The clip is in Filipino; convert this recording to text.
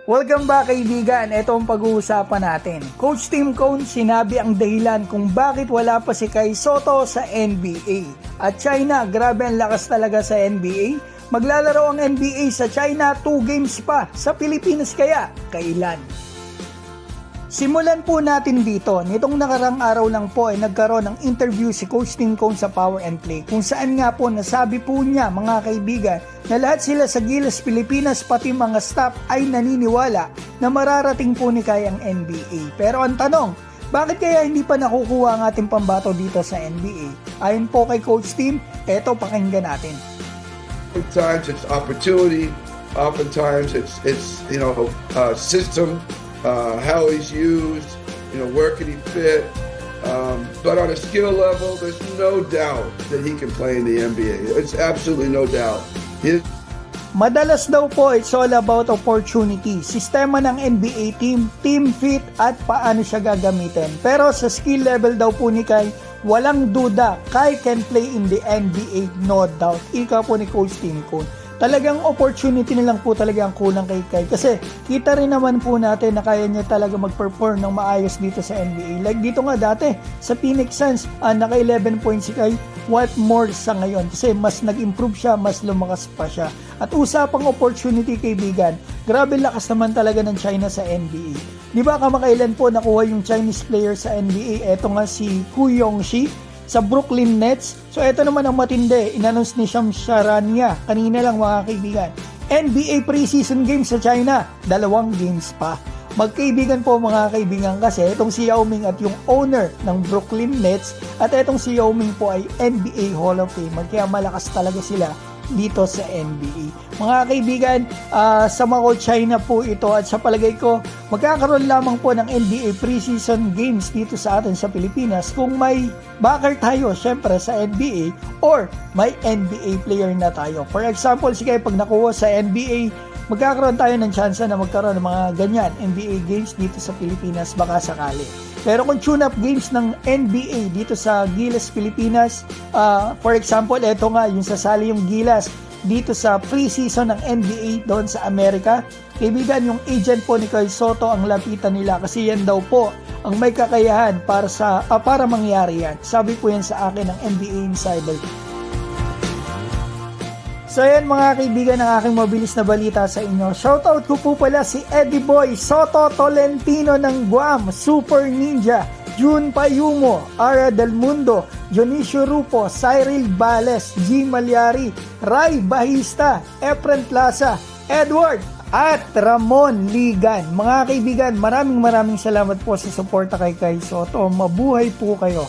Welcome back kaibigan, ito ang pag-uusapan natin. Coach Tim Cone sinabi ang dahilan kung bakit wala pa si Kai Sotto sa NBA. At China, grabe ang lakas talaga sa NBA. Maglalaro ang NBA sa China 2 games pa. Sa Pilipinas kaya, kailan? Simulan po natin dito. Nitong nakarang araw lang po ay nagkaroon ng interview si Coach Tim Cone sa Power and Play kung saan nga po nasabi po niya mga kaibigan na lahat sila sa Gilas Pilipinas pati mga staff ay naniniwala na mararating po ni Kai ang NBA. Pero ang tanong, bakit kaya hindi pa nakukuha ang ating pambato dito sa NBA? Ayon po kay Coach Tim, eto pakinggan natin. Sometimes it's opportunity, oftentimes it's system. How he's used, where can he fit? But on a skill level, there's no doubt that he can play in the NBA. It's absolutely no doubt. Madalas daw po, it's all about opportunity. Sistema ng NBA team fit at paano siya gagamitin. Pero sa skill level daw po ni Kai, walang duda, Kai can play in the NBA, no doubt. Ika po ni Coach Tim Cone. Talagang opportunity na lang po talaga ang kulang kay Kai. Kasi kita rin naman po natin na kaya niya talaga mag-perform ng maayos dito sa NBA. Like dito nga dati, sa Phoenix Suns, naka 11 points si Kai. What more sa ngayon? Kasi mas nag-improve siya, mas lumakas pa siya. At usapang opportunity kaibigan, grabe lakas naman talaga ng China sa NBA. Di ba kamakailan po nakuha yung Chinese player sa NBA? Eto nga si Hu Yongxi sa Brooklyn Nets. So ito naman ang matindi, in-announce ni Shams Charania kanina lang mga kaibigan. NBA preseason games sa China, 2 games pa. Magkaibigan po mga kaibigan kasi itong si Yao Ming at yung owner ng Brooklyn Nets at itong si Yao Ming po ay NBA Hall of Famer kaya malakas talaga sila dito sa NBA. Mga kaibigan, sa mga China po ito at sa palagay ko, magkakaroon lamang po ng NBA preseason games dito sa atin sa Pilipinas kung may backer tayo syempre sa NBA or may NBA player na tayo. For example, sige pag nakuha sa NBA, magkakaroon tayo ng chance na magkaroon ng mga ganyan NBA games dito sa Pilipinas baka sakali. Pero kung tune-up games ng NBA dito sa Gilas Pilipinas, for example, eto nga, yung sasali yung Gilas dito sa preseason ng NBA doon sa Amerika, kaibigan yung agent po ni Kai Sotto ang lapitan nila kasi yan daw po ang may kakayahan para mangyari yan. Sabi po yan sa akin ng NBA Insider. So yan mga kaibigan ng aking mabilis na balita sa inyo. Shoutout ko po pala si Eddie Boy Soto Tolentino ng Guam, Super Ninja, Jun Payumo, Ara Del Mundo, Dionisio Rupo, Cyril Bales, G. Malyari, Ray Bahista, Efren Plaza, Edward, at Ramon Ligan. Mga kaibigan, maraming salamat po sa suporta kay Kai Sotto. Mabuhay po kayo.